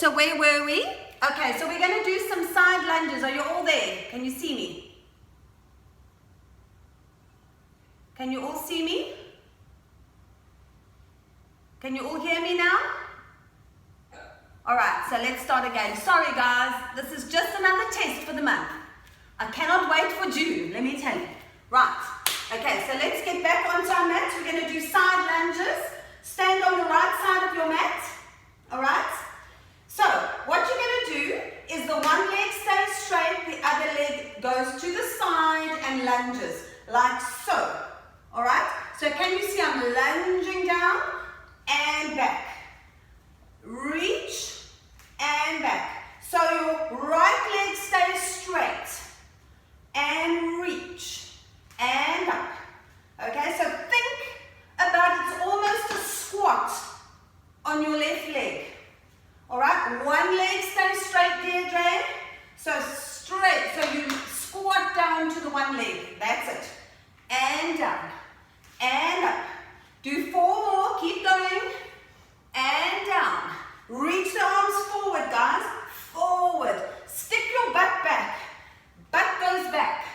so where were we? Okay, so we're going to do some side lunges. Are you all there? Can you see me? Can you all see me? Can you all hear me now? Alright, so let's start again. Sorry guys, this is just another test for the month. I cannot wait for June, let me tell you. Right, okay, so let's get back onto our mat. We're going to do side lunges. Stand on the right side of your mat. Alright? So, what you're going to do is the one leg stays straight, the other leg goes to the side and lunges, like so. Alright? So can you see I'm lunging down and back. Reach and back. So your right leg stays straight and reach and up. Okay, so think about it's almost a squat on your left leg. Alright, one leg stays straight, Deirdre. So straight, so you squat down to the one leg. That's it. And down. And up. Do 4 more, keep going. And down. Reach the arms forward, guys. Forward. Stick your butt back. Butt goes back.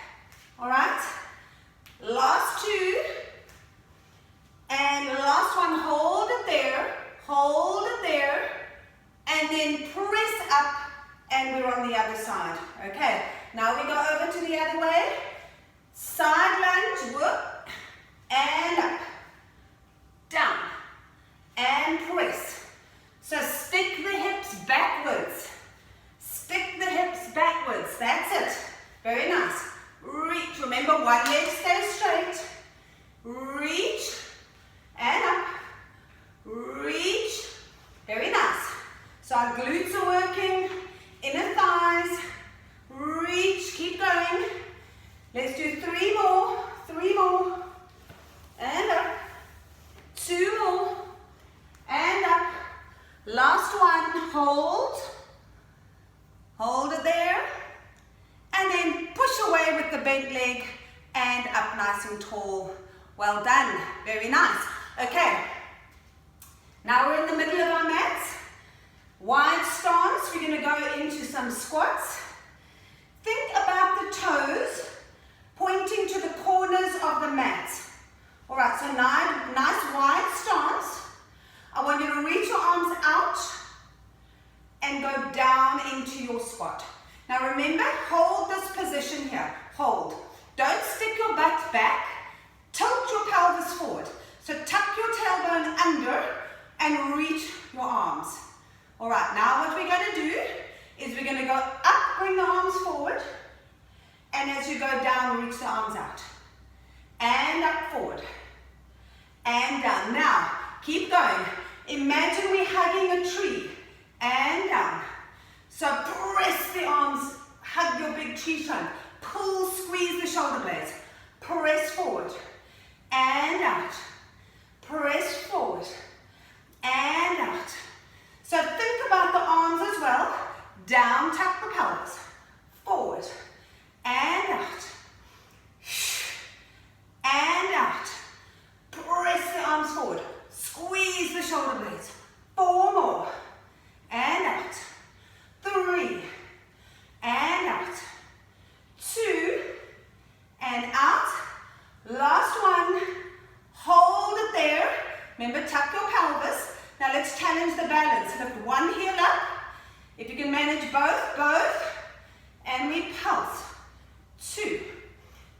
Alright? Last 2. And last one, hold it there. Hold it there. And then press up. And we're on the other side. Okay. Now we go over to the other way. Side lunge. Whoop. And up. Down. And press. So stick the hips backwards. Stick the hips backwards. That's it. Very nice. Reach. Remember, one leg stays straight. Reach. And up. Reach. Very nice. So our glutes are working. Inner thighs. Reach. Keep going. Let's do 3 more. 3 more. And up. 2 more. And up. Last one. Hold. Hold it there. And then push away with the bent leg and up nice and tall. Well done. Very nice. Okay. Now we're in the middle of our mats. Wide stance. We're going to go into some squats. Think about the toes pointing to the corners of the mat. Alright, so nice wide stance. I want you to reach your arms out and go down into your squat. Now remember, hold this position here. Hold. Don't stick your butt back. Tilt your pelvis forward. So tuck your tailbone under and reach your arms. Alright, now what we're going to do is we're going to go up, bring the arms forward. And as you go down, reach the arms out. And up, forward. And down. Now, keep going. Imagine we're hugging a tree. And down. So press the arms, hug your big tree trunk. Pull, squeeze the shoulder blades. Press forward. And out. Press forward. And out. So think about the arms as well. Down, tuck the pelvis. Forward. And out. And out. Press the arms forward. Squeeze the shoulder blades. 4 more. And out. 3. And out. 2. And out. Last one. Hold it there. Remember, tuck your pelvis. Now let's challenge the balance. Lift one heel up. If you can manage both. And we pulse. 2.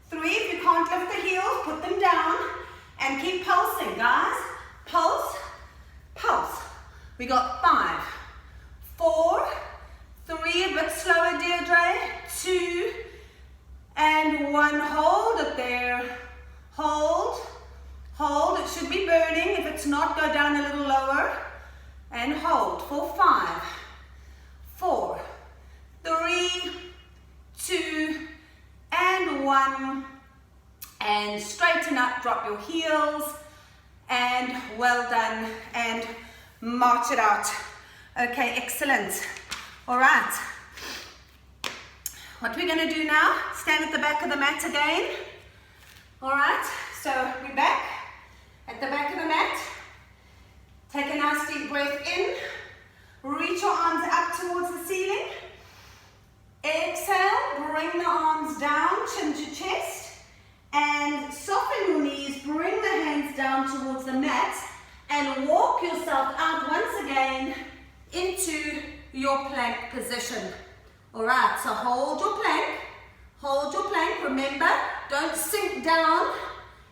3. If you can't lift the heels, put them down. And keep pulsing, guys. Pulse, pulse. We got 5, 4, 3, a bit slower, Deirdre. 2, and 1. Hold it there. Hold, hold. It should be burning. If it's not, go down a little lower. And hold for 5, 4, 3, 2, and 1. And straighten up, drop your heels. And well done, and march it out. Okay, excellent. All right. What we're going to do now, stand at the back of the mat again. All right, so we're back at the back of the mat. Take a nice deep breath in. reach your arms up towards the ceiling. Exhale, bring the arms down, chin to chest. And soften your knees, bring the hands down towards the mat. And walk yourself out once again into your plank position. Alright, so hold your plank. Hold your plank. Remember, don't sink down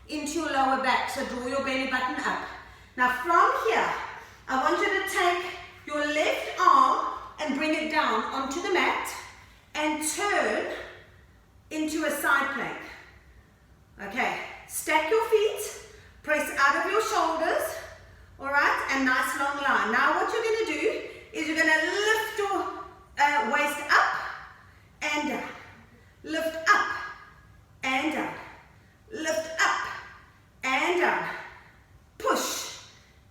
into your lower back. So draw your belly button up. Now from here, I want you to take your left arm and bring it down onto the mat and turn into a side plank. Okay, stack your feet, press out of your shoulders, all right, and nice long line. Now what you're going to do is you're going to lift your waist up and down, lift up and down, lift up and down, push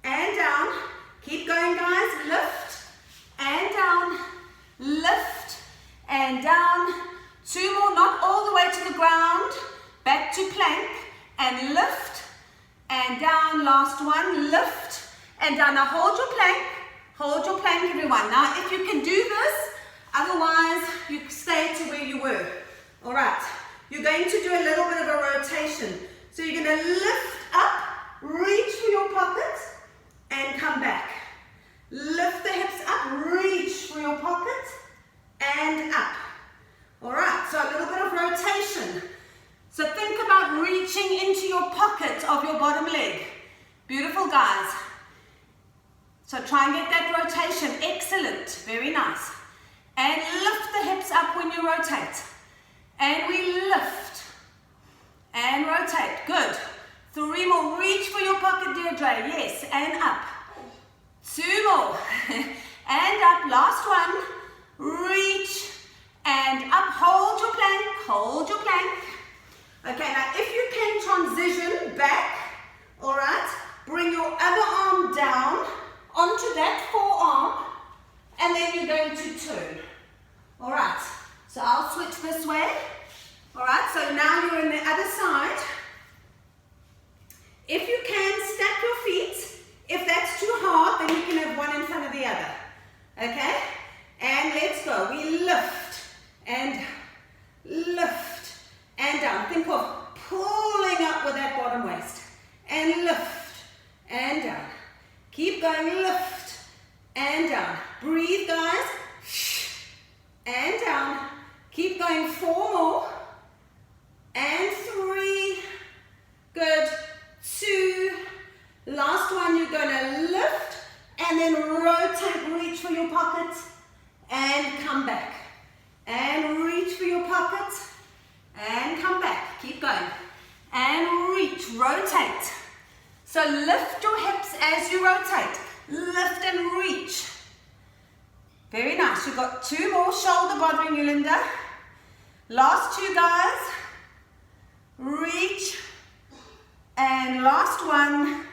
and down. Keep going, guys. Lift and down, lift and down. 2 more, not all the way to the ground. Back to plank and lift and down. Last one, lift and down. Now hold your plank, everyone. Now if you can do this, otherwise you stay to where you were. All right, you're going to do a little bit of a rotation. So you're going to lift up, reach for your pocket and come back. Lift the hips up, reach for your pocket and up. All right, so a little bit of rotation. So think about reaching into your pocket of your bottom leg. Beautiful, guys. So try and get that rotation. Excellent. Very nice. And lift the hips up when you rotate. And we lift. And rotate. Good. 3 more. Reach for your pocket, Deirdre. Yes. And up. 2 more. And up. Last one. Reach. And up. Hold your plank. Hold your plank. Okay, now if you can transition back, all right, bring your other arm down onto that forearm, and then you're going to turn. All right, so I'll switch this way. All right, so now you're on the other side. If you can, stack your feet. If that's too hard, then you can have one in front of the other. Okay, and let's go. We lift and lift. And down. Think of pulling up with that bottom waist. And lift. And down. Keep going. Lift. And down. Breathe, guys. And down. Keep going. 4 more. And 3. Good. 2. Last one, you're going to lift. And then rotate. Reach for your pocket. And come back. And reach for your pocket. And come back, keep going. And reach, rotate. So lift your hips as you rotate. Lift and reach. Very nice. You've got 2 more. Shoulder bothering you, Linda. Last 2, guys. Reach. And last one.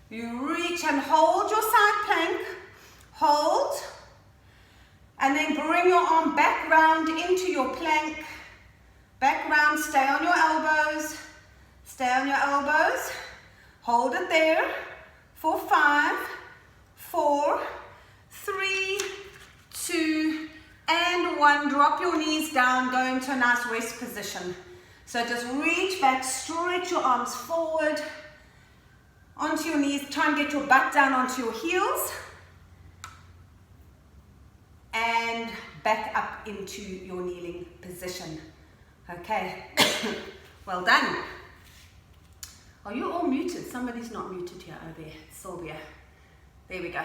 You reach and hold your side plank. Hold. And then bring your arm back round into your plank. Back round, stay on your elbows. Stay on your elbows. Hold it there for 5, 4, 3, 2, and 1. Drop your knees down, go into a nice rest position. So just reach back, stretch your arms forward onto your knees. Try and get your butt down onto your heels. And back up into your kneeling position. Okay, well done. Are you all muted? Somebody's not muted here. Oh, there, Sylvia. There we go.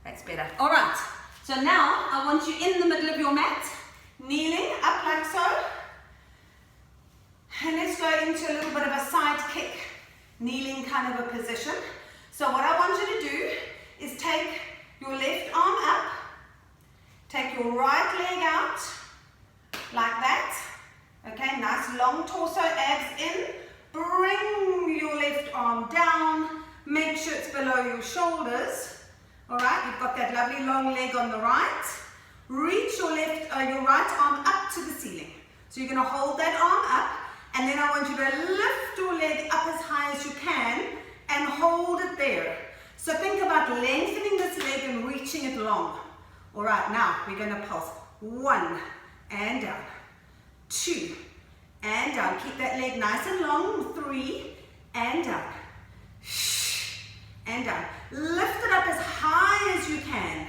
That's better. All right, so now I want you in the middle of your mat, kneeling up like so. And let's go into a little bit of a side kick, kneeling kind of a position. So what I want you to do is take your left arm up, take your right leg out, like that. Okay, nice long torso, abs in. Bring your left arm down. Make sure it's below your shoulders. All right, you've got that lovely long leg on the right. Reach your right arm up to the ceiling. So you're going to hold that arm up, and then I want you to lift your leg up as high as you can and hold it there. So think about lengthening this leg and reaching it long. All right, now we're going to pulse. 1 and down. 2 and down. Keep that leg nice and long. 3 and down. And down. Lift it up as high as you can.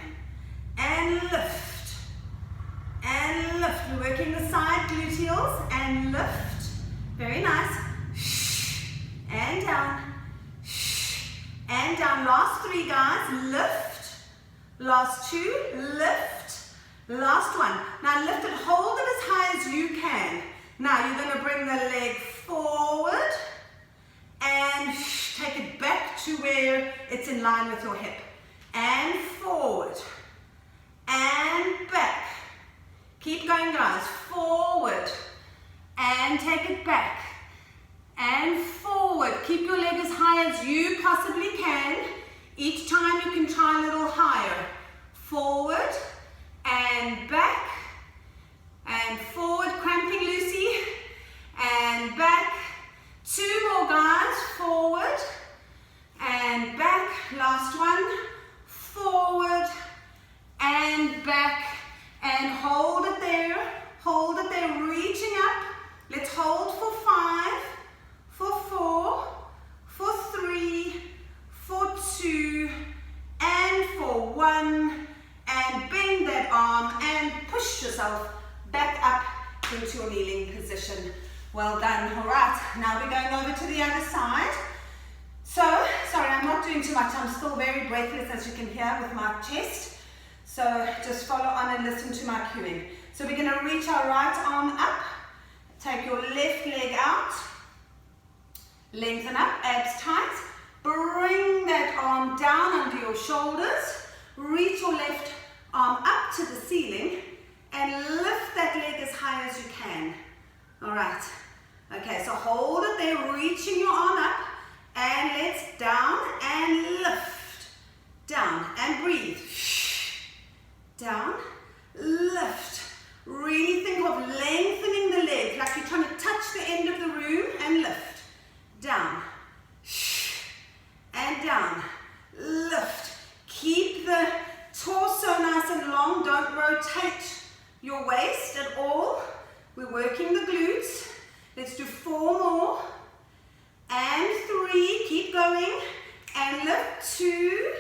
And lift. And lift. We're working the side gluteals. And lift. Very nice. And down. And down. Last 3, guys. Lift. Last 2. Lift. Last 1. Now lift it. Hold it as high as you can. Now you're going to bring the leg forward. And take it back to where it's in line with your hip. And forward. And back. Keep going, guys. Forward. And take it back. And forward. Keep your leg as high as you possibly can. Each time you can try a little higher. Forward. And back. And forward. Cramping, Lucy. And back. 2 more, guys. Forward and back. Last one. Forward and back. And hold it there. Hold it there. Reaching up. Let's hold for 5, for 4, for 3, for 2, and for 1. And bend that arm and push yourself back up into your kneeling position. Well done. All right, now we're going over to the other side. So, sorry, I'm not doing too much. I'm still very breathless, as you can hear, with my chest. So just follow on and listen to my cueing. So we're going to reach our right arm up. Take your left leg out. Lengthen up, abs tight. Bring that arm down under your shoulders. Reach your left arm up to the ceiling. And lift that leg as high as you can. All right. Okay, so hold it there, reaching your arm up, and let's down and lift. Down and breathe. Down, lift. Really think of lengthening the leg, like you're trying to touch the end of the room, and lift. Down, and down, lift. Keep the torso nice and long, don't rotate your waist at all. We're working the glutes. Let's do 4 more. And 3. Keep going. And lift. 2.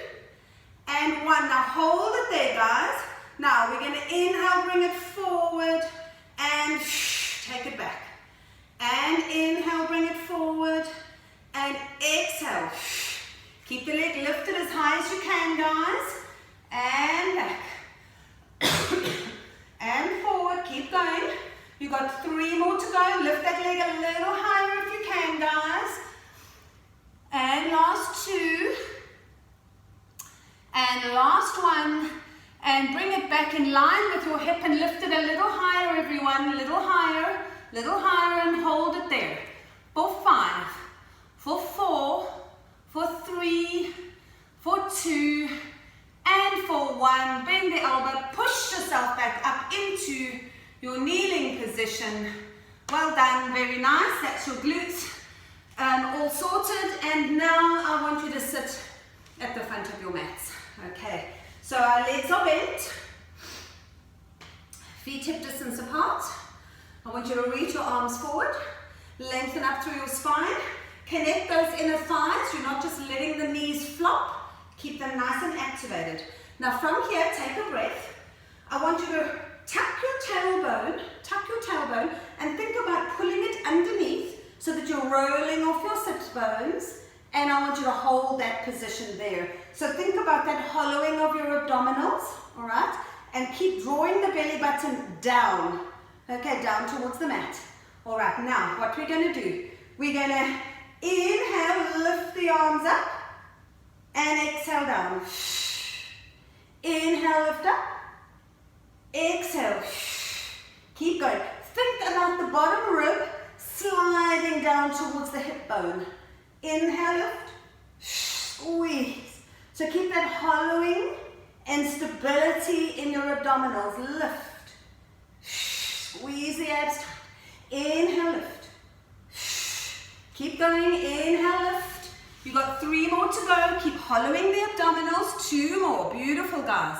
And 1. Now hold it there, guys. Now we're going to inhale, bring it forward. And take it back. And inhale, bring it forward. And exhale. Keep the leg lifted as high as you can, guys. And back. And forward. Keep going. You got 3 more to go. Lift that leg a little higher if you can, guys. And last 2. And last 1. And bring it back in line with your hip and lift it a little higher, everyone. Little higher, and hold it there. For 5, for 4, for 3, for 2, and for 1. Bend the elbow. Push yourself back up into your kneeling position. Well done, very nice. That's your glutes all sorted. And now I want you to sit at the front of your mats. Okay, so our legs are bent, feet hip distance apart. I want you to reach your arms forward, lengthen up through your spine, connect those inner thighs. You're not just letting the knees flop, keep them nice and activated. Now from here, take a breath. I want you to tuck your tailbone and think about pulling it underneath so that you're rolling off your sit bones, and I want you to hold that position there. So think about that hollowing of your abdominals, all right? And keep drawing the belly button down, okay, down towards the mat. All right, now what we're going to do, we're going to inhale, lift the arms up, and exhale down. Inhale, lift up. Exhale. Keep going. Think about the bottom rib sliding down towards the hip bone. Inhale, lift. Squeeze. So keep that hollowing and stability in your abdominals. Lift. Squeeze the abs tight. Inhale, lift. Keep going. Inhale, lift. You got 3 more to go. Keep hollowing the abdominals. 2 more. Beautiful, guys.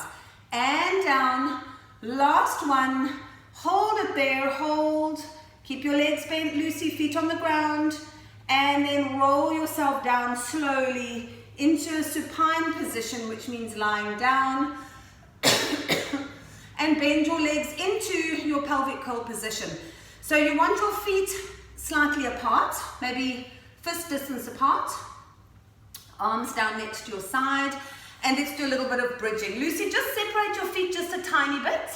and down. Last one, hold it there, hold. Keep your legs bent, loosey, feet on the ground, and then roll yourself down slowly into a supine position, which means lying down. And bend your legs into your pelvic curl position. So you want your feet slightly apart, maybe fist distance apart, arms down next to your side, and let's do a little bit of bridging. Lucy, just separate your feet just a tiny bit.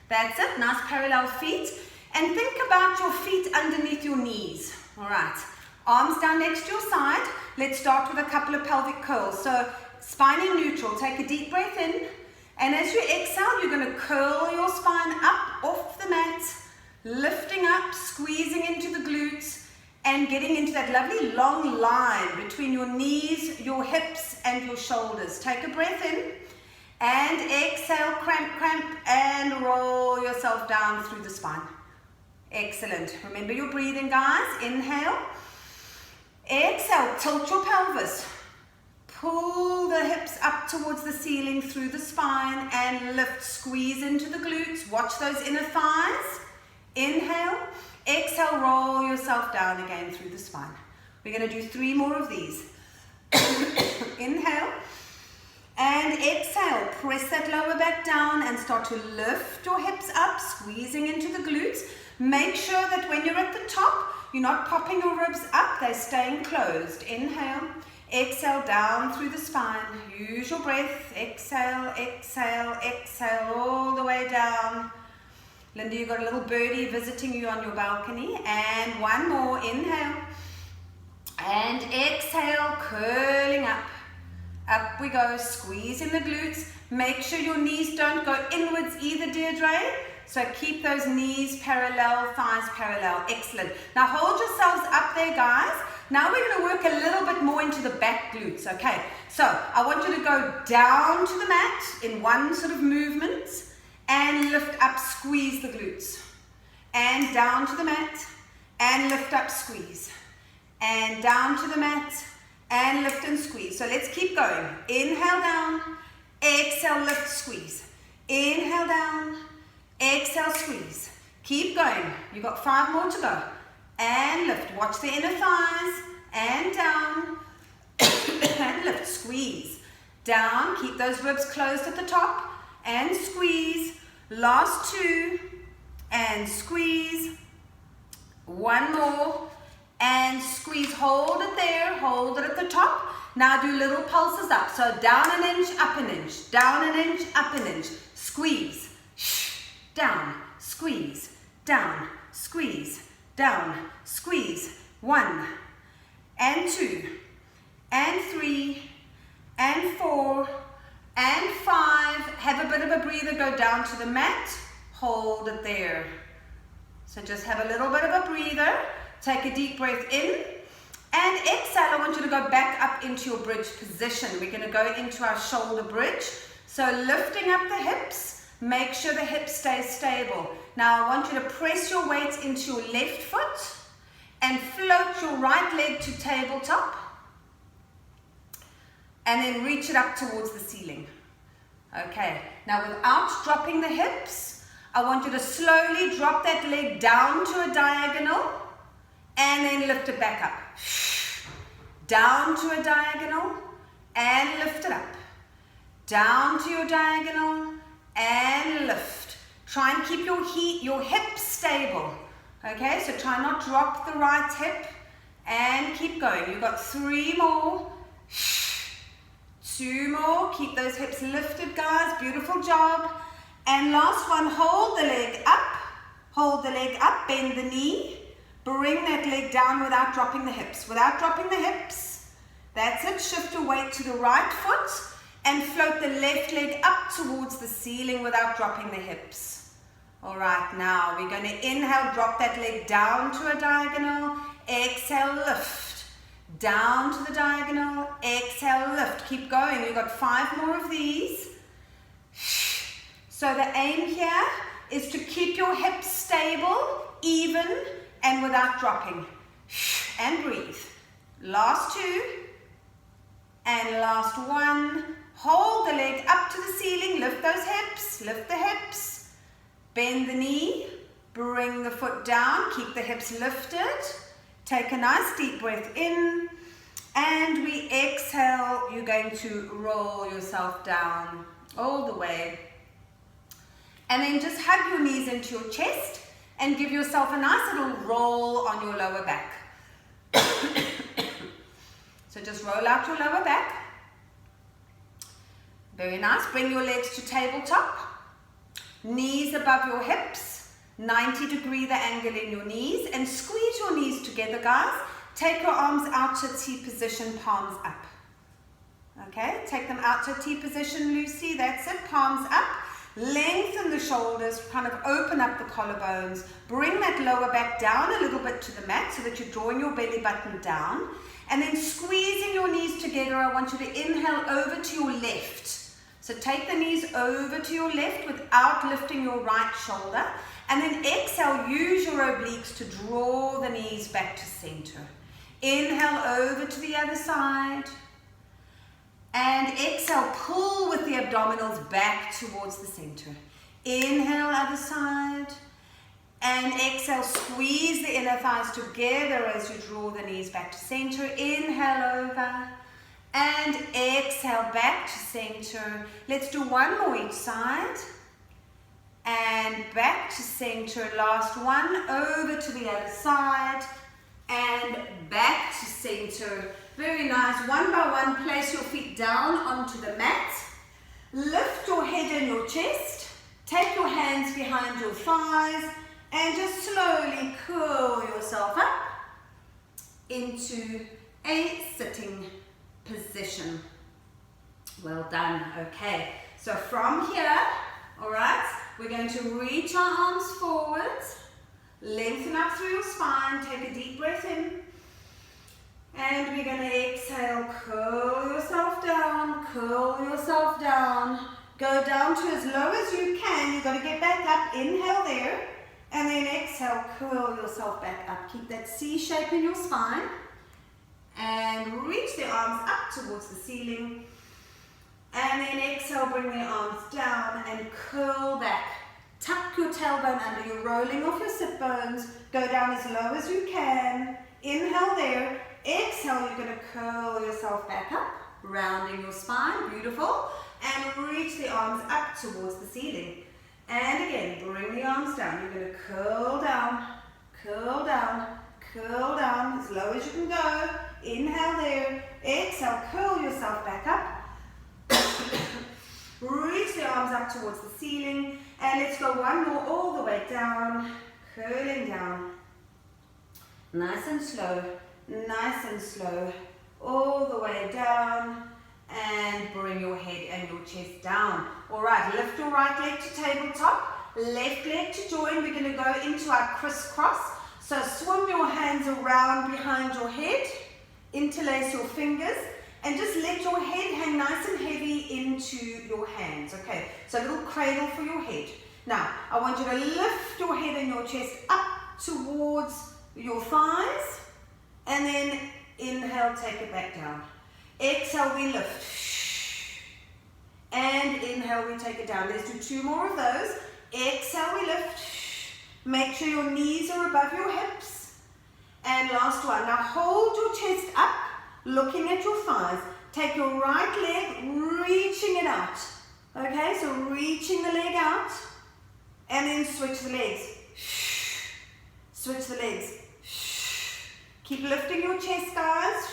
That's it, nice parallel feet. And think about your feet underneath your knees. All right, arms down next to your side. Let's start with a couple of pelvic curls. So spine in neutral, take a deep breath in. And as you exhale, you're going to curl your spine up off the mat, lifting up, squeezing into the glutes, and getting into that lovely long line between your knees, your hips, and your shoulders. Take a breath in, and exhale, cramp, cramp, and roll yourself down through the spine. Excellent. Remember your breathing, guys. Inhale. Exhale, tilt your pelvis. Pull the hips up towards the ceiling through the spine and lift, squeeze into the glutes. Watch those inner thighs. Inhale, exhale, roll yourself down again through the spine. We're going to do 3 more of these. Inhale and exhale. Press that lower back down and start to lift your hips up, squeezing into the glutes. Make sure that when you're at the top, you're not popping your ribs up, they're staying closed. Inhale. Exhale down through the spine. Use your breath. Exhale, exhale, exhale all the way down. Linda, you've got a little birdie visiting you on your balcony. And 1 more. Inhale. And exhale, curling up. Up we go. Squeeze in the glutes. Make sure your knees don't go inwards either, Deirdre. So keep those knees parallel, thighs parallel. Excellent. Now hold yourselves up there, guys. Now we're going to work a little bit more into the back glutes, okay? So I want you to go down to the mat in one sort of movement and lift up, squeeze the glutes. And down to the mat and lift up, squeeze. And down to the mat and lift and squeeze. So let's keep going. Inhale down, exhale, lift, squeeze. Inhale down, exhale, squeeze. Keep going. You've got 5 more to go. And lift. Watch the inner thighs. And down. And lift. Squeeze. Down. Keep those ribs closed at the top. And squeeze. Last 2. And squeeze. 1 more. And squeeze. Hold it there. Hold it at the top. Now do little pulses up. So down an inch, up an inch. Down an inch, up an inch. Squeeze. Down. Squeeze. Down. Squeeze. Down, squeeze. 1 and 2 and 3 and 4 and 5. Have a bit of a breather, go down to the mat, hold it there. So just have a little bit of a breather, take a deep breath in, and exhale. I want you to go back up into your bridge position. We're going to go into our shoulder bridge. So lifting up the hips. Make sure the hips stay stable. Now I want you to press your weight into your left foot and float your right leg to tabletop. And then reach it up towards the ceiling. Okay, now without dropping the hips, I want you to slowly drop that leg down to a diagonal and then lift it back up. Down to a diagonal and lift it up. Down to your diagonal and lift. Try and keep your hips stable. Okay, so try not drop the right hip and keep going. You've got 3 more. 2 more. Keep those hips lifted, guys. Beautiful job. And last one, hold the leg up. Hold the leg up, bend the knee. Bring that leg down without dropping the hips. Without dropping the hips. That's it. Shift your weight to the right foot. And float the left leg up towards the ceiling without dropping the hips. All right, now we're going to inhale, drop that leg down to a diagonal. Exhale, lift. Down to the diagonal. Exhale, lift. Keep going. We've got 5 more of these. So the aim here is to keep your hips stable, even, and without dropping. And breathe. Last 2. And last 1. hold the leg up to the ceiling, lift those hips, lift the hips, bend the knee, bring the foot down, keep the hips lifted, take a nice deep breath in, and we exhale. You're going to roll yourself down all the way. And then just hug your knees into your chest and give yourself a nice little roll on your lower back. So just roll out your lower back. Very nice. Bring your legs to tabletop. Knees above your hips. 90-degree the angle in your knees. And squeeze your knees together, guys. Take your arms out to T position, palms up. Okay, take them out to T position, Lucy. That's it, palms up. Lengthen the shoulders, kind of open up the collarbones. Bring that lower back down a little bit to the mat so that you're drawing your belly button down. And then squeezing your knees together, I want you to inhale over to your left. So take the knees over to your left without lifting your right shoulder. And then exhale, use your obliques to draw the knees back to center. Inhale over to the other side. And exhale, pull with the abdominals back towards the center. Inhale, other side. And exhale, squeeze the inner thighs together as you draw the knees back to center. Inhale over. And exhale, back to center. Let's do one more each side. And back to center. Last one, over to the other side. And back to center. Very nice. One by one, place your feet down onto the mat. Lift your head and your chest. Take your hands behind your thighs and just slowly curl yourself up into a sitting position. Well done. Okay, so from here, all right, we're going to reach our arms forwards, lengthen up through your spine, take a deep breath in. And we're going to exhale, curl yourself down, go down to as low as you can. You've got to get back up, inhale there, and then exhale, curl yourself back up. Keep that C shape in your spine, and reach the arms up towards the ceiling, and then exhale, bring the arms down and curl back. Tuck your tailbone under, you're rolling off your sit bones, go down as low as you can, inhale there. Exhale, you're going to curl yourself back up, rounding your spine, beautiful, and reach the arms up towards the ceiling. And again, bring the arms down. You're going to curl down, as low as you can go. Inhale there, exhale, curl yourself back up. Reach the arms up towards the ceiling, and let's go one more all the way down, curling down. Nice and slow, all the way down, and bring your head and your chest down. All right, lift your right leg to tabletop, left leg to join. We're going to go into our crisscross. So swim your hands around behind your head, interlace your fingers, and just let your head hang nice and heavy into your hands. Okay, so a little cradle for your head. Now, I want you to lift your head and your chest up towards your thighs. And then inhale, take it back down. Exhale, we lift. And inhale, we take it down. Let's do two more of those. Exhale, we lift. Make sure your knees are above your hips. And last one. Now hold your chest up, looking at your thighs. Take your right leg, reaching it out. Okay, so reaching the leg out. And then switch the legs. Switch the legs. Keep lifting your chest, guys.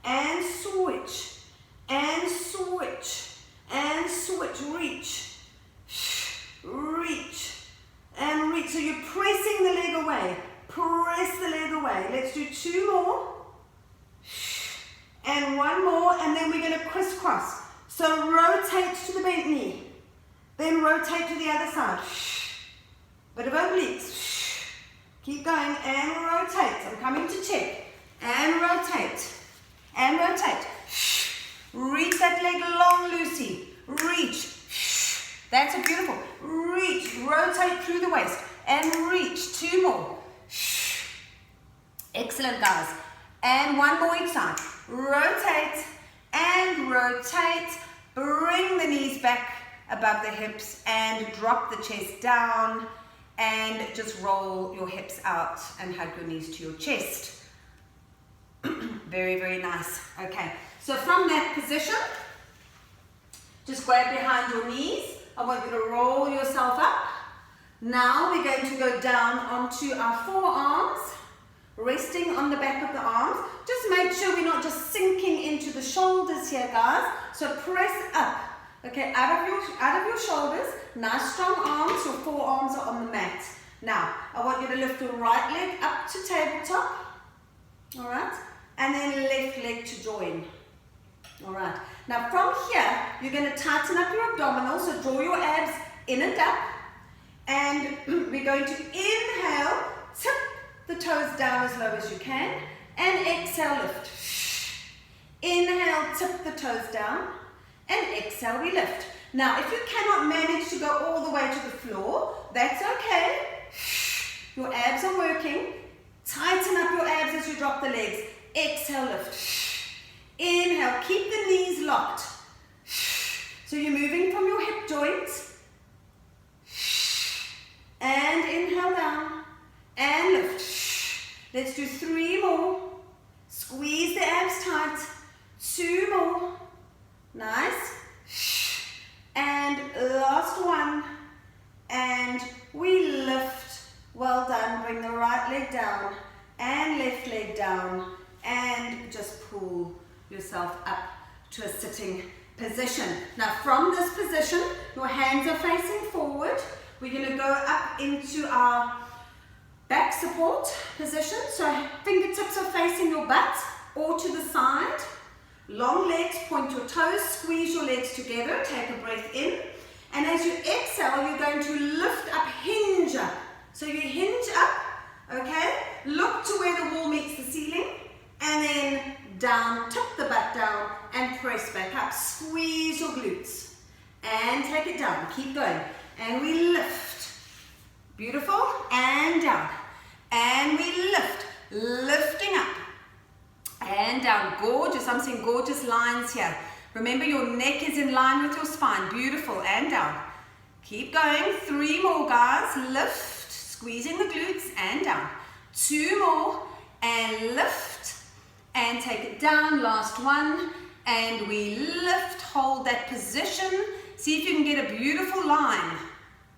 And switch. And switch. And switch. Reach. Reach. And reach. So you're pressing the leg away. Press the leg away. Let's do two more. And one more. And then we're going to crisscross. So rotate to the bent knee. Then rotate to the other side. Bit of obliques. Keep going and rotate. I'm coming to check. And rotate. And rotate. Reach that leg long, Lucy. Reach. That's a beautiful. Reach. Rotate through the waist. And reach. Two more. Excellent, guys. And one more each side. Rotate and rotate. Bring the knees back above the hips and drop the chest down and just roll your hips out and hug your knees to your chest. Very, very nice. Okay, so from that position, just grab behind your knees. I want you to roll yourself up. Now we're going to go down onto our forearms, resting on the back of the arms. Just make sure we're not just sinking into the shoulders here, guys. So press up, okay, out of your shoulders. Nice strong arms, your forearms are on the mat. Now, I want you to lift your right leg up to tabletop, all right, and then left leg to join. All right, now from here, you're going to tighten up your abdominals, so draw your abs in and up, and we're going to inhale, tip the toes down as low as you can, and exhale, lift. Inhale, tip the toes down, and exhale, we lift. Now, if you cannot manage to go all the way to the floor, that's okay. Your abs are working. Tighten up your abs as you drop the legs. Exhale, lift. Inhale, keep the knees locked. So you're moving from your hip joints. And inhale down. And lift. Let's do 3 more. Squeeze the abs tight. 2 more. Nice. And last one. And we lift. Well done. Bring the right leg down and left leg down. And just pull yourself up to a sitting position. Now from this position, your hands are facing forward. We're going to go up into our back support position. So fingertips are facing your butt or to the side. Long legs, point your toes, squeeze your legs together, take a breath in. And as you exhale, you're going to lift up, hinge up. So you hinge up, okay? Look to where the wall meets the ceiling. And then down, tip the butt down and press back up. Squeeze your glutes and take it down. Keep going. And we lift. Beautiful. And down. And we lift. Lifting up. And down. Gorgeous. I'm seeing gorgeous lines here. Remember, your neck is in line with your spine. Beautiful. And down. Keep going. 3 more, guys. Lift. Squeezing the glutes and down. 2 more. And lift. And take it down. Last one. And we lift. Hold that position. See if you can get a beautiful line.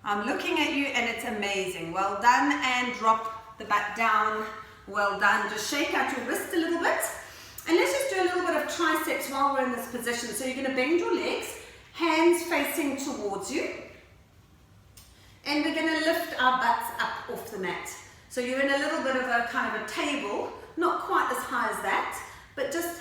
I'm looking at you and it's amazing. Well done. And drop the butt down. Well done. Just shake out your wrist a little bit. And let's just do a little bit of triceps while we're in this position. So you're going to bend your legs, hands facing towards you. And we're going to lift our butts up off the mat. So you're in a little bit of a kind of a table, not quite as high as that, but just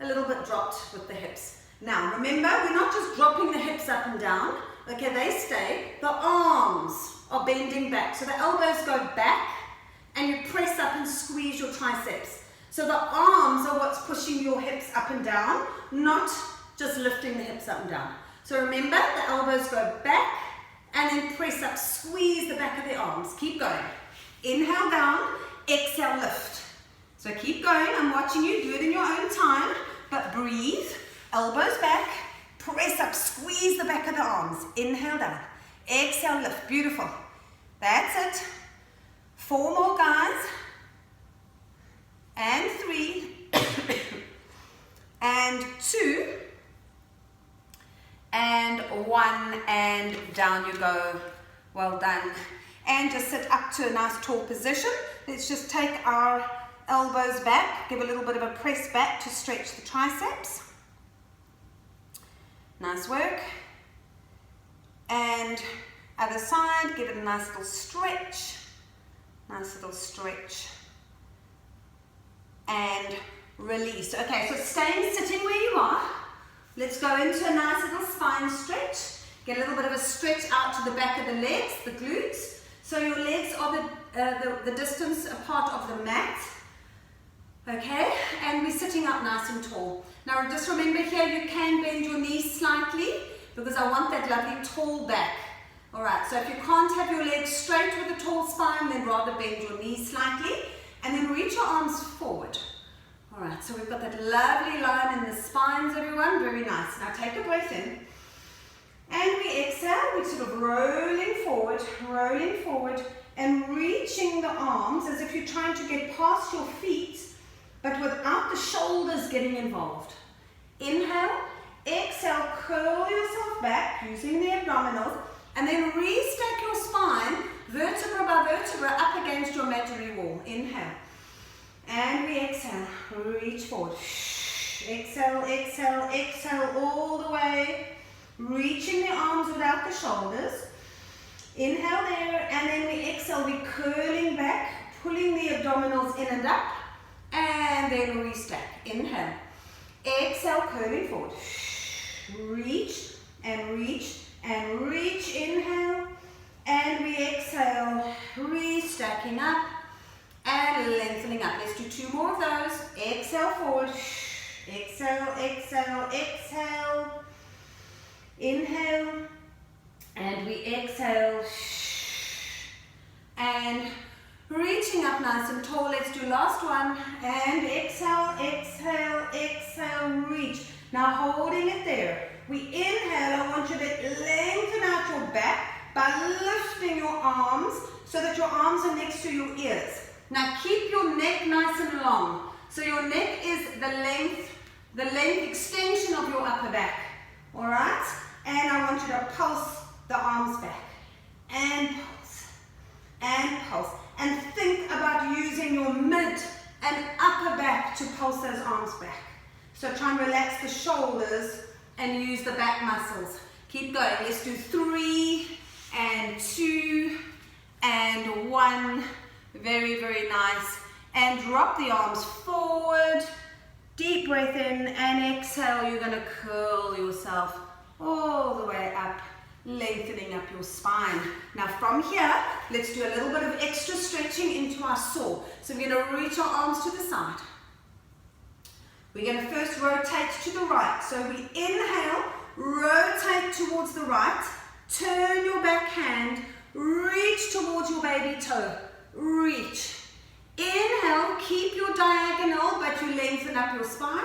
a little bit dropped with the hips. Now remember, we're not just dropping the hips up and down. Okay, they stay. The arms are bending back. So the elbows go back and you press up and squeeze your triceps. So the arms are what's pushing your hips up and down, not just lifting the hips up and down. So remember, the elbows go back and then press up, squeeze the back of the arms. Keep going. Inhale down, exhale, lift. So keep going. I'm watching you. Do it in your own time, but breathe. Elbows back, press up, squeeze the back of the arms. Inhale down, exhale, lift. Beautiful. That's it. 4 more, guys. And 3. And 2. And 1. And down you go. Well done. And just sit up to a nice tall position. Let's just take our elbows back. Give a little bit of a press back to stretch the triceps. Nice work. And other side, give it a nice little stretch. Nice little stretch. And release. Okay, so staying sitting where you are. Let's go into a nice little spine stretch. Get a little bit of a stretch out to the back of the legs, the glutes. So your legs are the distance apart of the mat. Okay, and we're sitting up nice and tall. Now just remember here, you can bend your knees slightly because I want that lovely tall back. Alright, so if you can't have your legs straight with a tall spine, then rather bend your knees slightly and then reach your arms forward. Alright. right, so we've got that lovely line in the spines, everyone. Very nice. Now take a breath in. And we exhale. We're sort of rolling forward, and reaching the arms as if you're trying to get past your feet, but without the shoulders getting involved. Inhale, exhale, curl yourself back using the abdominals, and then restack your spine, vertebra by vertebra, up against your imaginary wall. Inhale. And we exhale, reach forward. Exhale, exhale, exhale all the way, reaching the arms without the shoulders. Inhale there, and then we exhale, we're curling back, pulling the abdominals in and up, and then restack. Inhale. Exhale, curling forward. Reach and reach and reach. Inhale. And we exhale, restacking up and lengthening up. Let's do 2 more of those. Exhale forward. Exhale, exhale, exhale. Inhale. And we exhale. And reaching up nice and tall. Let's do last one. And exhale, exhale, exhale, reach. Now holding it there. We inhale. I want you to lengthen out your back by lifting your arms so that your arms are next to your ears. Now keep your neck nice and long. So your neck is the length extension of your upper back. All right? And I want you to pulse the arms back. And pulse. And pulse. And think about using your mid and upper back to pulse those arms back. So try and relax the shoulders and use the back muscles. Keep going. Let's do 3 and 2 and 1. Very, very nice. And drop the arms forward. Deep breath in and exhale. You're going to curl yourself all the way up, lengthening up your spine. Now from here, let's do a little bit of extra stretching into our saw. So we're going to reach our arms to the side. We're going to first rotate to the right. So we inhale, rotate towards the right, turn your back hand, reach towards your baby toe, reach. Inhale, keep your diagonal, but you lengthen up your spine,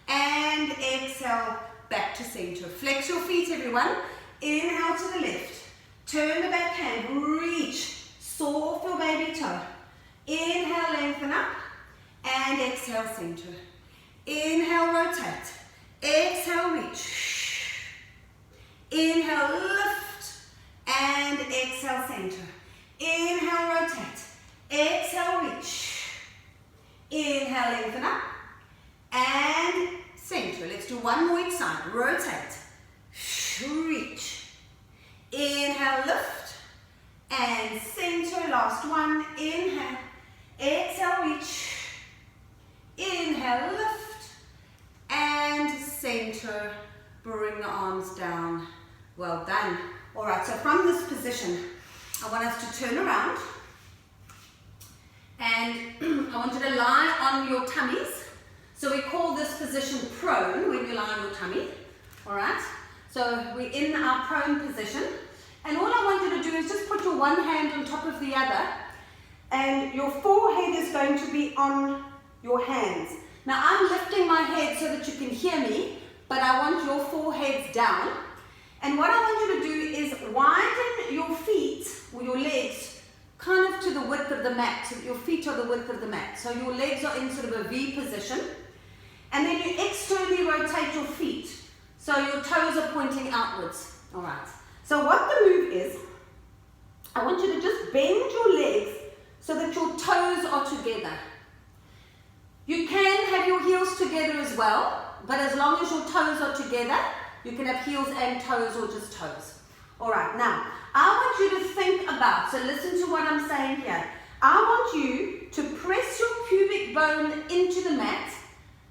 and exhale, back to center. Flex your feet, everyone. Inhale to the left, turn the back hand, reach, saw off your baby toe. Inhale, lengthen up, and exhale, center. Inhale, rotate. Exhale, reach. Inhale, lift, and exhale, center. Inhale, rotate. Exhale, reach. Inhale, lengthen up, and center. Let's do 1 more each side. Rotate. Reach. Inhale, lift, and center. Last one. Inhale. Exhale, reach. Inhale, lift, and center. Bring the arms down. Well done. All right, so from this position, I want us to turn around. And I want you to lie on your tummies. So we call this position prone when you lie on your tummy. All right? So we're in our prone position. And all I want you to do is just put your one hand on top of the other. And your forehead is going to be on your hands. Now I'm lifting my head so that you can hear me, but I want your foreheads down. And what I want you to do is widen your feet or your legs kind of to the width of the mat, so that your feet are the width of the mat. So your legs are in sort of a V position. And then you externally rotate your feet. So your toes are pointing outwards. All right. So what the move is, I want you to just bend your legs so that your toes are together. You can have your heels together as well, but as long as your toes are together, you can have heels and toes or just toes. All right, now, I want you to think about, so listen to what I'm saying here. I want you to press your pubic bone into the mat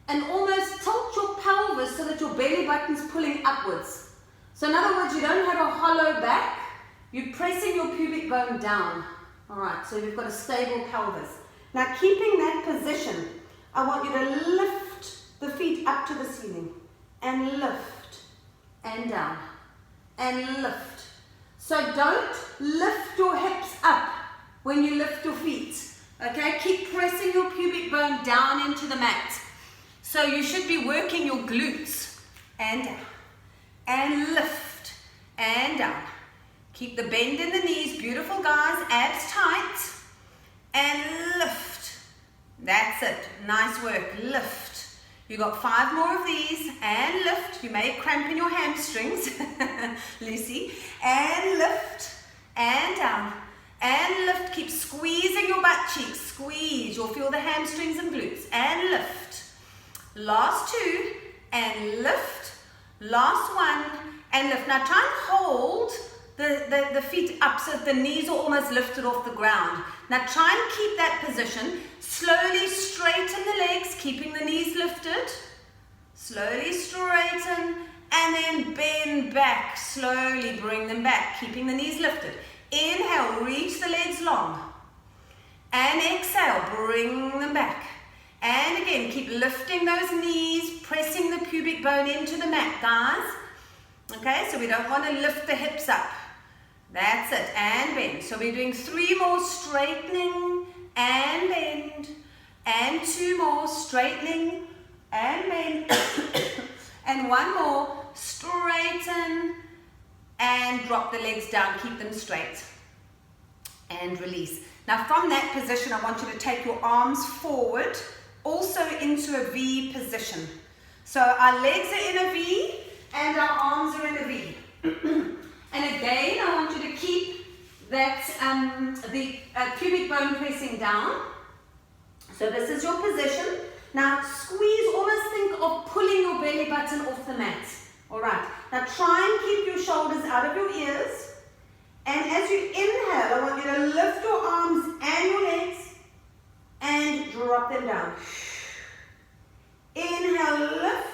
and almost tilt your pelvis so that your belly button's pulling upwards. So in other words, you don't have a hollow back, you're pressing your pubic bone down. All right, so you've got a stable pelvis. Now, keeping that position, I want you to lift the feet up to the ceiling and lift and down and lift. So don't lift your hips up when you lift your feet. Okay, keep pressing your pubic bone down into the mat. So you should be working your glutes and down, and lift and down. Keep the bend in the knees, beautiful guys, abs tight, and lift. That's it, nice work, lift. You got 5 more of these, and lift. You may cramp in your hamstrings, Lucy, and lift, and down, and lift. Keep squeezing your butt cheeks, squeeze. You'll feel the hamstrings and glutes, and lift. Last 2, and lift. Last 1, and lift. Now try and hold the feet up so that the knees are almost lifted off the ground. Now try and keep that position. Slowly straighten the legs, keeping the knees lifted. Slowly straighten, and then bend back. Slowly bring them back, keeping the knees lifted. Inhale, reach the legs long. And exhale, bring them back. And again, keep lifting those knees, pressing the pubic bone into the mat, guys. Okay, so we don't want to lift the hips up. That's it, and bend. So we're doing 3 more, straightening and bend. And 2 more, straightening and bend. And 1 more, straighten and drop the legs down, keep them straight. And release. Now from that position, I want you to take your arms forward, also into a V position. So our legs are in a V and our arms are in a V. And again, I want you to keep that the pubic bone pressing down. So this is your position. Now squeeze, almost think of pulling your belly button off the mat. Alright, now try and keep your shoulders out of your ears. And as you inhale, I want you to lift your arms and your legs and drop them down. Inhale, lift.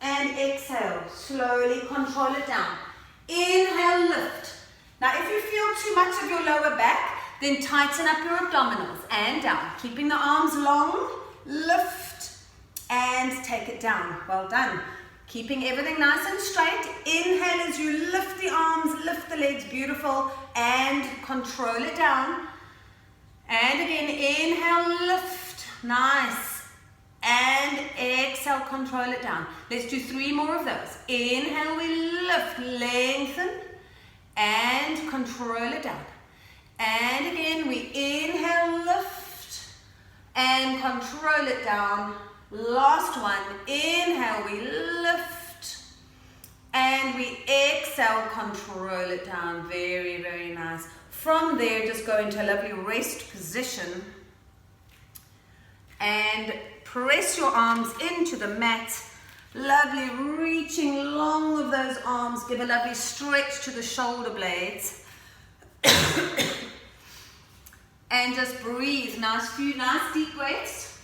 And exhale, slowly control it down. Inhale, lift. Now if you feel too much of your lower back, then tighten up your abdominals and down. Keeping the arms long, lift and take it down. Well done. Keeping everything nice and straight. Inhale as you lift the arms, lift the legs, beautiful, and control it down. And again, inhale, lift, nice. And exhale, control it down. Let's do 3 more of those. Inhale, we lift, lengthen, and control it down. And again, we inhale, lift, and control it down. Last one, inhale, we lift, and we exhale, control it down. Very, very nice. From there, just go into a lovely rest position and press your arms into the mat. Lovely, reaching long of those arms. Give a lovely stretch to the shoulder blades. And just breathe. Nice few nice deep breaths.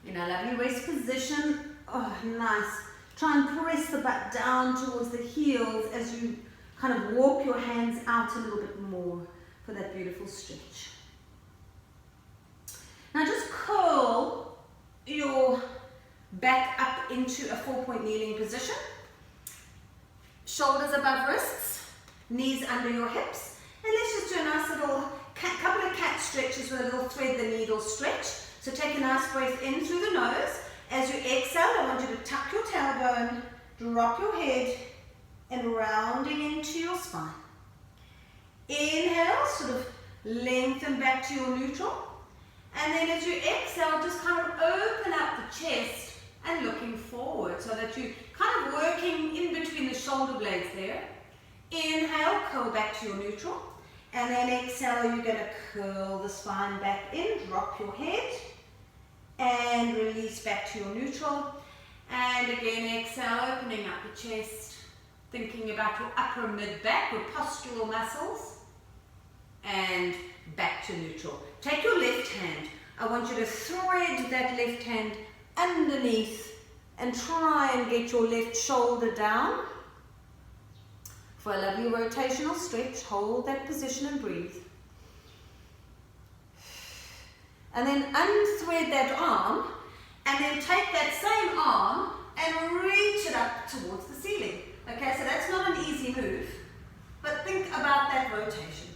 In a lovely rest position. Oh, nice. Try and press the butt down towards the heels as you kind of walk your hands out a little bit more for that beautiful stretch. Now just curl your back up into a 4-point kneeling position. Shoulders above wrists, knees under your hips. And let's just do a nice little couple of cat stretches with a little thread the needle stretch. So take a nice breath in through the nose. As you exhale, I want you to tuck your tailbone, drop your head, and rounding into your spine. Inhale, sort of lengthen back to your neutral. And then as you exhale, just kind of open up the chest and looking forward so that you're kind of working in between the shoulder blades there. Inhale, curl back to your neutral. And then exhale, you're going to curl the spine back in, drop your head, and release back to your neutral. And again, exhale, opening up the chest, thinking about your upper mid-back, your postural muscles, and back to neutral. Take your left hand. I want you to thread that left hand underneath and try and get your left shoulder down. For a lovely rotational stretch, hold that position and breathe. And then unthread that arm, and then take that same arm and reach it up towards the ceiling. Okay, so that's not an easy move, but think about that rotation.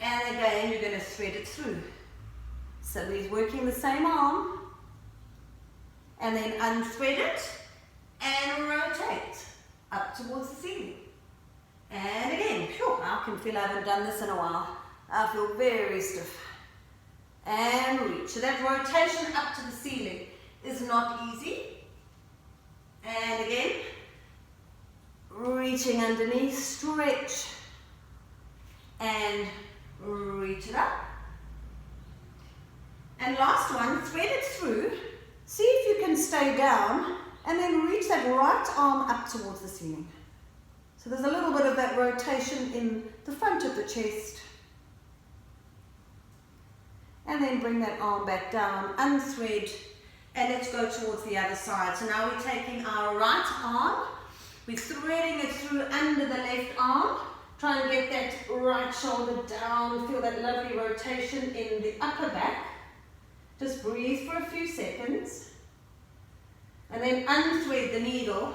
And again, you're going to thread it through. So we're working the same arm, and then unthread it and rotate up towards the ceiling. And again, phew, I can feel I haven't done this in a while. I feel very stiff. And reach. So that rotation up to the ceiling is not easy. And again, reaching underneath, stretch, and reach it up. And last one, thread it through. See if you can stay down, and then reach that right arm up towards the ceiling. So there's a little bit of that rotation in the front of the chest. And then bring that arm back down, unthread, and let's go towards the other side. So now we're taking our right arm, we're threading it through under the left arm. Try and get that right shoulder down, feel that lovely rotation in the upper back. Just breathe for a few seconds. And then unthread the needle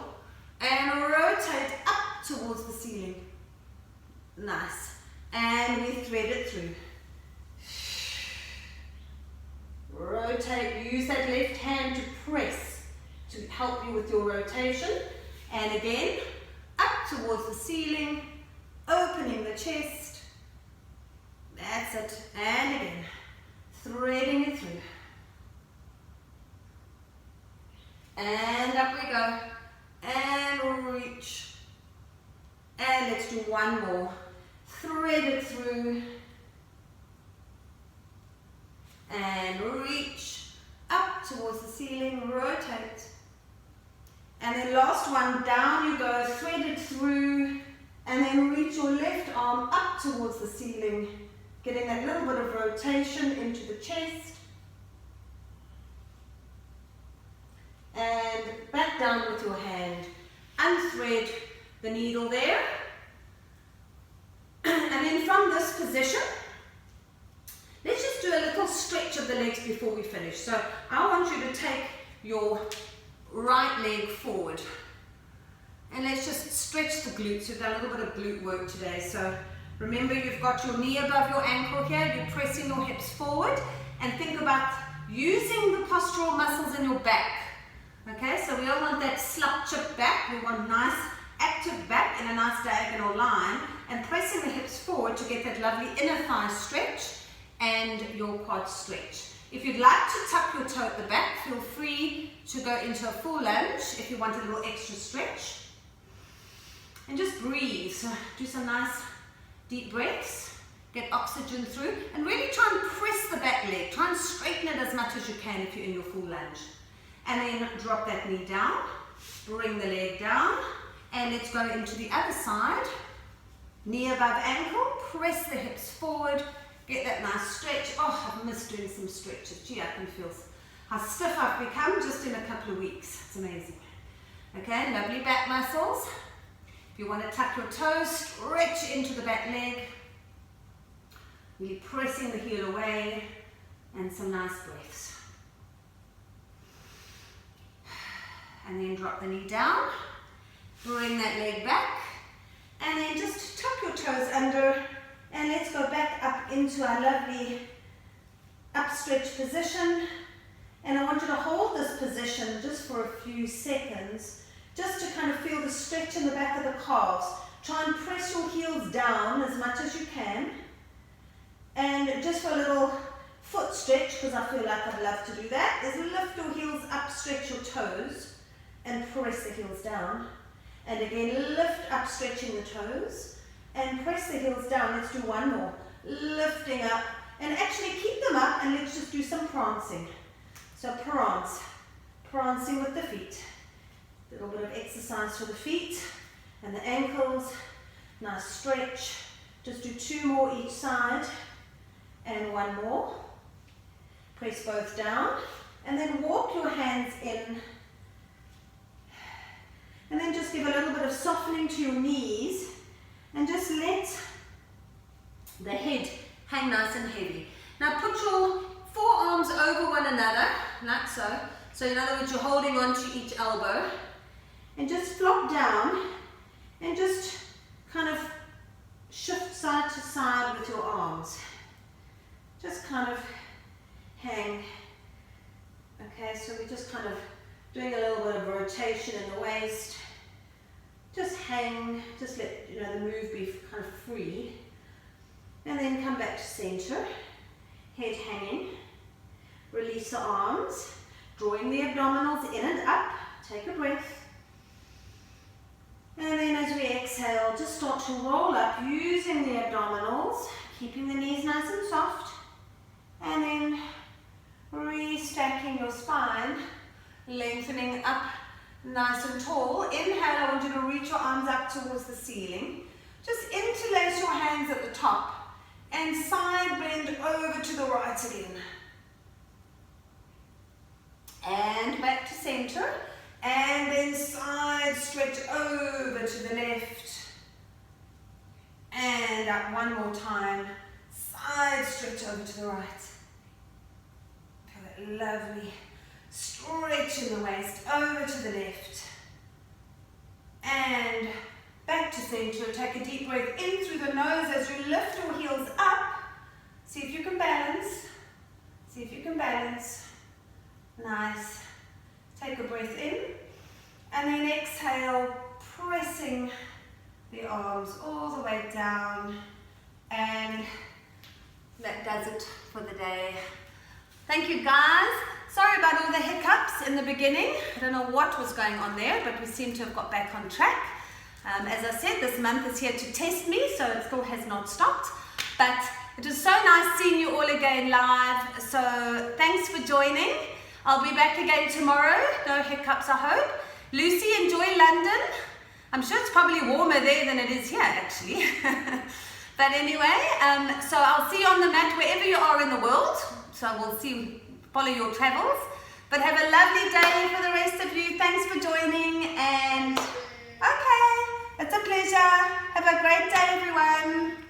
and rotate up towards the ceiling. Nice. And we thread it through. Rotate, use that left hand to press to help you with your rotation. And again, up towards the ceiling, opening the chest. That's it. And again, threading it through. And up we go. And reach. And let's do one more. Thread it through. And reach up towards the ceiling, rotate. And then last one, down you go, thread it through, and then reach your left arm up towards the ceiling, getting that little bit of rotation into the chest. And back down with your hand, unthread the needle there. And then from this position, let's just do a little stretch of the legs before we finish. So I want you to take your right leg forward. And let's just stretch the glutes. We've done a little bit of glute work today. So remember, you've got your knee above your ankle here. You're pressing your hips forward. And think about using the postural muscles in your back. Okay, so we don't want that slump chip back. We want nice active back in a nice diagonal line. And pressing the hips forward to get that lovely inner thigh stretch and your quad stretch. If you'd like to tuck your toe at the back, feel free to go into a full lunge if you want a little extra stretch. And just breathe. So do some nice deep breaths. Get oxygen through. And really try and press the back leg. Try and straighten it as much as you can if you're in your full lunge. And then drop that knee down. Bring the leg down. And let's go into the other side. Knee above ankle. Press the hips forward. Get that nice stretch. Oh, I've missed doing some stretches. Gee, I can feel how stiff I've become just in a couple of weeks. It's amazing. Okay, lovely back muscles. If you want to tuck your toes, stretch into the back leg. Really pressing the heel away. And some nice breaths. And then drop the knee down. Bring that leg back. And then just tuck your toes under. And let's go back up into our lovely upstretch position. And I want you to hold this position just for a few seconds, just to kind of feel the stretch in the back of the calves. Try and press your heels down as much as you can. And just for a little foot stretch, because I feel like I'd love to do that, is lift your heels up, stretch your toes, and press the heels down. And again, lift up, stretching the toes. And press the heels down. Let's do one more. Lifting up. And actually keep them up and let's just do some prancing. So prance. Prancing with the feet. A little bit of exercise for the feet and the ankles. Nice stretch. Just do two more each side. And one more. Press both down. And then walk your hands in. And then just give a little bit of softening to your knees. And just let the head hang nice and heavy. Now put your forearms over one another, like so. So in other words, you're holding on to each elbow. And just flop down and just kind of shift side to side with your arms. Just kind of hang. Okay, so we just kind of Doing a little bit of rotation in the waist. Just hang, just let the move be kind of free. And then come back to center, head hanging. Release the arms, drawing the abdominals in and up. Take a breath. And then as we exhale, just start to roll up using the abdominals, keeping the knees nice and soft. And then restacking your spine, lengthening up nice and tall. Inhale, I want you to reach your arms up towards the ceiling. Just interlace your hands at the top and side bend over to the right again. And back to center. And then side stretch over to the left. And up one more time. Side stretch over to the right. Feel that lovely stretch in the waist over to the left. And back to center. Take a deep breath in through the nose as you lift your heels up. See if you can balance. See if you can balance. Nice. Take a breath in. And then exhale, pressing the arms all the way down. And that does it for the day. Thank you, guys. Sorry about all the hiccups in the beginning. I don't know what was going on there, but we seem to have got back on track. As I said, this month is here to test me, so it still has not stopped. But it was so nice seeing you all again live. So thanks for joining. I'll be back again tomorrow. No hiccups, I hope. Lucy, enjoy London. I'm sure it's probably warmer there than it is here, actually. But anyway, so I'll see you on the mat wherever you are in the world. So we'll follow your travels. But have a lovely day for the rest of you. Thanks for joining. And okay, it's a pleasure. Have a great day, everyone.